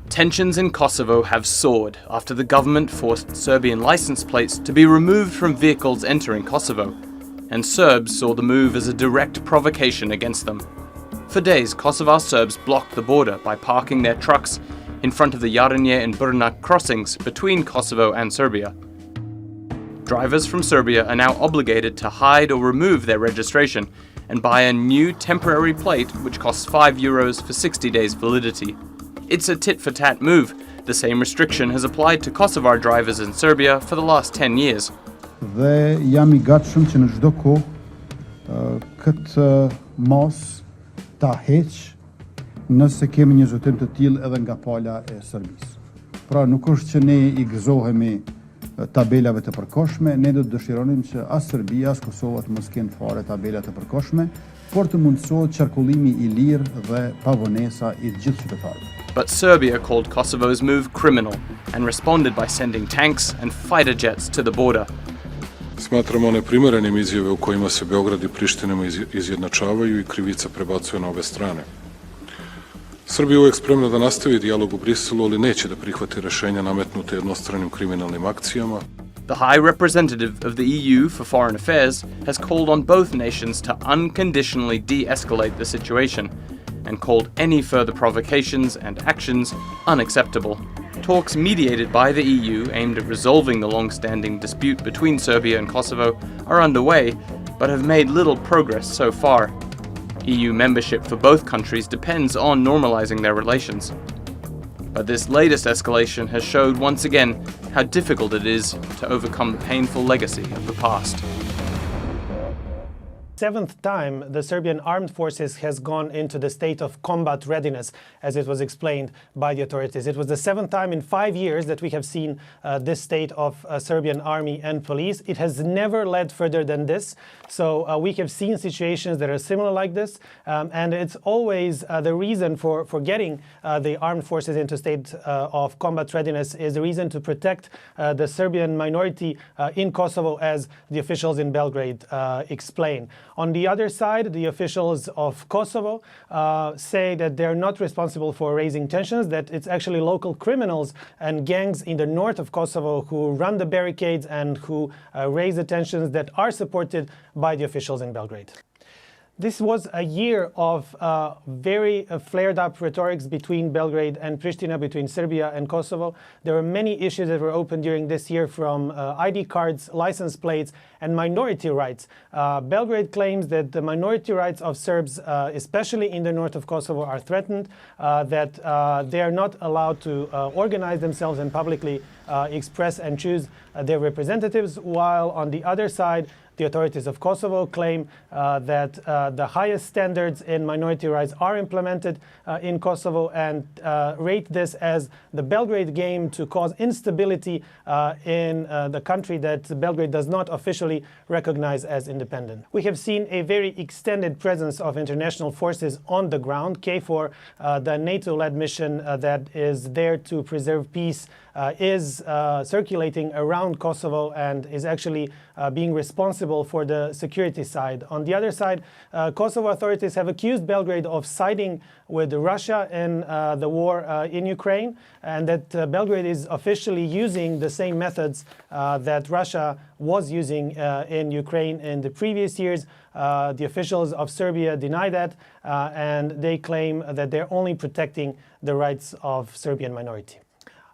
Tensions in Kosovo have soared after the government forced Serbian license plates to be removed from vehicles entering Kosovo, and Serbs saw the move as a direct provocation against them. For days, Kosovar Serbs blocked the border by parking their trucks in front of the Jarinje and Brna crossings between Kosovo and Serbia. Drivers from Serbia are now obligated to hide or remove their registration and buy a new temporary plate which costs €5 for 60 days validity. It's a tit-for-tat move. The same restriction has applied to Kosovar drivers in Serbia for the last 10 years. Dhe jam I gatshëm që në çdo kohë këtë mos ta heq nëse kemi një zotim të tillë edhe nga pala e Serbisë. Pra nuk është që ne I gëzohemi tabelave të përkohshme, ne do të dëshironim që as Serbia as Kosova të mos kenë fare tabela të përkohshme, por të mundësohet qarkullimi I lirë dhe pa vonesa I gjithë qytetarëve. But Serbia called Kosovo's move criminal and responded by sending tanks and fighter jets to the border. Smatramo neprimerenim izjave u kojima se Beograd I Priština izjednačavaju I krivica prebacuje na obe strane. Srbija je uvijek spremna da nastavi dijalog u Briselu, ali neće da prihvati rešenja nametnute jednostranim kriminalnim akcijama. The High Representative of the EU for Foreign Affairs has called on both nations to unconditionally de-escalate the situation and called any further provocations and actions unacceptable. Talks mediated by the EU aimed at resolving the long-standing dispute between Serbia and Kosovo are underway, but have made little progress so far. EU membership for both countries depends on normalizing their relations. But this latest escalation has showed once again how difficult it is to overcome the painful legacy of the past. Seventh time the Serbian armed forces has gone into the state of combat readiness, as it was explained by the authorities. It was the seventh time in 5 years that we have seen this state of Serbian army and police. It has never led further than this. So we have seen situations that are similar like this, and it's always the reason for getting the armed forces into state of combat readiness is the reason to protect the Serbian minority in Kosovo, as the officials in Belgrade explain. On the other side, the officials of Kosovo say that they're not responsible for raising tensions, that it's actually local criminals and gangs in the north of Kosovo who run the barricades and who raise the tensions that are supported by the officials in Belgrade. This was a year of very flared-up rhetorics between Belgrade and Pristina, between Serbia and Kosovo. There were many issues that were opened during this year, from ID cards, license plates, and minority rights. Belgrade claims that the minority rights of Serbs, especially in the north of Kosovo, are threatened, that they are not allowed to organize themselves and publicly express and choose their representatives, while on the other side, the authorities of Kosovo claim that the highest standards in minority rights are implemented in Kosovo, and rate this as the Belgrade game to cause instability in the country that Belgrade does not officially recognize as independent. We have seen a very extended presence of international forces on the ground. KFOR, the NATO-led mission that is there to preserve peace, is circulating around Kosovo and is actually being responsible for the security side. On the other side, Kosovo authorities have accused Belgrade of siding with Russia in the war in Ukraine, and that Belgrade is officially using the same methods that Russia was using in Ukraine in the previous years. The officials of Serbia deny that, and they claim that they're only protecting the rights of Serbian minority.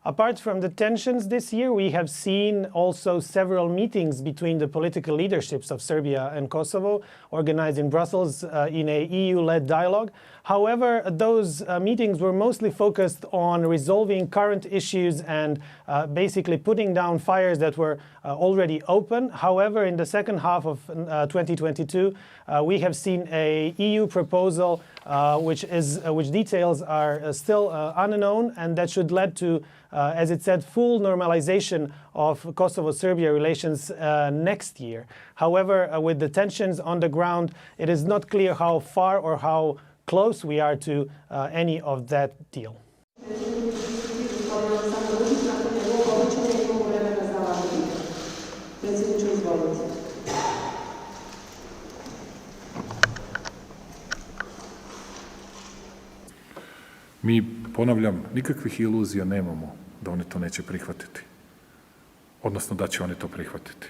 Apart from the tensions this year, we have seen also several meetings between the political leaderships of Serbia and Kosovo, organized in Brussels in a EU-led dialogue. However, those meetings were mostly focused on resolving current issues and basically putting down fires that were already open. However, in the second half of 2022, we have seen a EU proposal which details are still unknown, and that should lead to, as it said, full normalization of Kosovo-Serbia relations next year. However, with the tensions on the ground, it is not clear how far or how close we are to any of that deal. Mi, ponavljam, nikakvih iluzija nemamo da oni to neće prihvatiti. Odnosno da će oni to prihvatiti.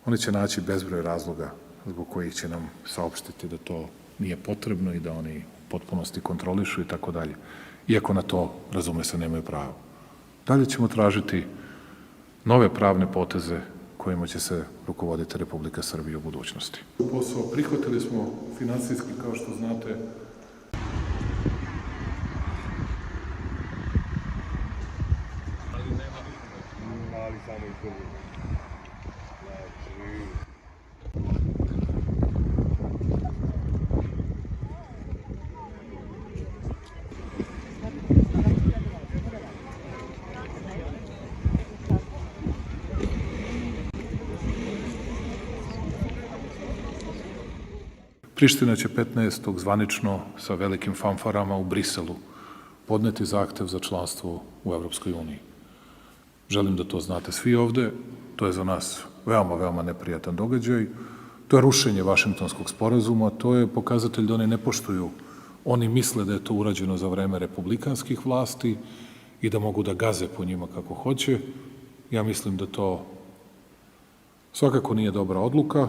Oni će naći bezbroj razloga zbog kojih će nam saopštiti da to nije potrebno i da oni u potpunosti kontrolišu i tako dalje. Iako na to, razume se, nemaju pravo. Dalje ćemo tražiti nove pravne poteze kojima će se rukovoditi Republika Srbija u budućnosti. Posao prihvatili smo finansijski, kao što znate, Priština će 15. zvanično sa velikim fanfarama u Briselu podneti zahtev za članstvo u Evropskoj uniji. Želim da to znate svi ovde, to je za nas veoma, veoma neprijatan događaj, to je rušenje Vašingtonskog sporazuma, to je pokazatelj da oni ne poštuju, oni misle da je to urađeno za vreme republikanskih vlasti i da mogu da gaze po njima kako hoće. Ja mislim da to svakako nije dobra odluka.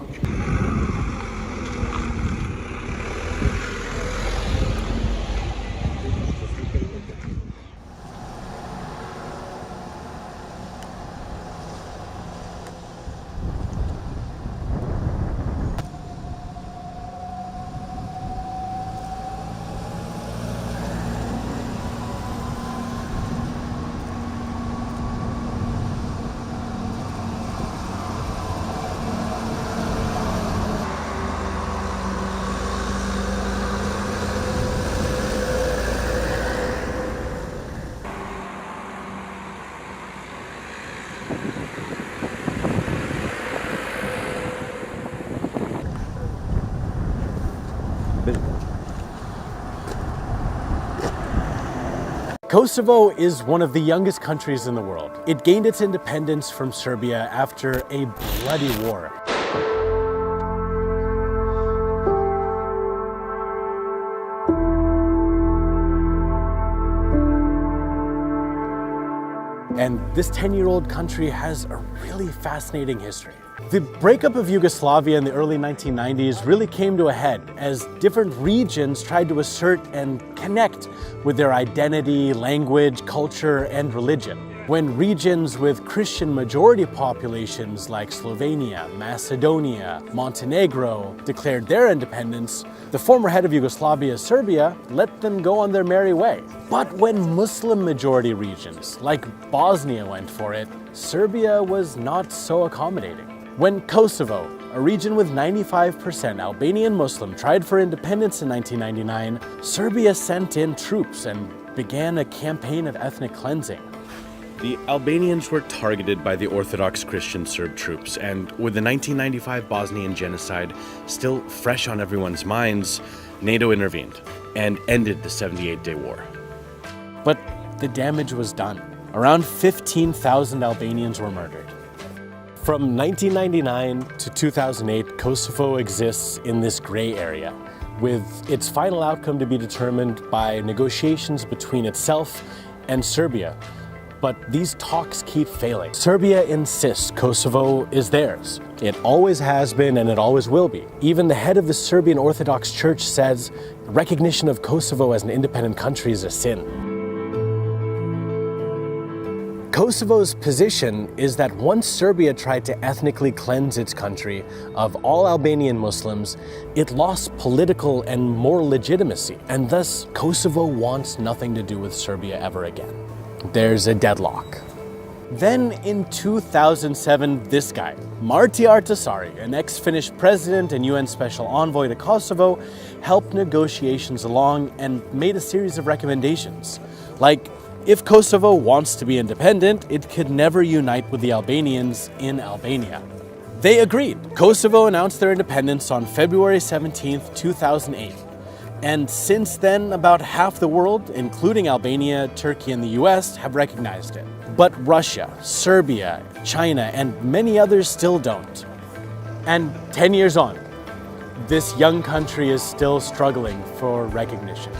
Kosovo is one of the youngest countries in the world. It gained its independence from Serbia after a bloody war. And this 10-year-old country has a really fascinating history. The breakup of Yugoslavia in the early 1990s really came to a head as different regions tried to assert and connect with their identity, language, culture, and religion. When regions with Christian majority populations like Slovenia, Macedonia, Montenegro declared their independence, the former head of Yugoslavia, Serbia, let them go on their merry way. But when Muslim majority regions like Bosnia went for it, Serbia was not so accommodating. When Kosovo, a region with 95% Albanian Muslim, tried for independence in 1999, Serbia sent in troops and began a campaign of ethnic cleansing. The Albanians were targeted by the Orthodox Christian Serb troops, and with the 1995 Bosnian genocide still fresh on everyone's minds, NATO intervened and ended the 78-day war. But the damage was done. Around 15,000 Albanians were murdered. From 1999 to 2008, Kosovo exists in this gray area, with its final outcome to be determined by negotiations between itself and Serbia. But these talks keep failing. Serbia insists Kosovo is theirs. It always has been and it always will be. Even the head of the Serbian Orthodox Church says recognition of Kosovo as an independent country is a sin. Kosovo's position is that once Serbia tried to ethnically cleanse its country of all Albanian Muslims, it lost political and moral legitimacy, and thus Kosovo wants nothing to do with Serbia ever again. There's a deadlock. Then in 2007, this guy, Martti Ahtisaari, an ex-Finnish president and UN special envoy to Kosovo, helped negotiations along and made a series of recommendations. Like, if Kosovo wants to be independent, it could never unite with the Albanians in Albania. They agreed. Kosovo announced their independence on February 17, 2008. And since then, about half the world, including Albania, Turkey, and the US, have recognized it. But Russia, Serbia, China, and many others still don't. And 10 years on, this young country is still struggling for recognition.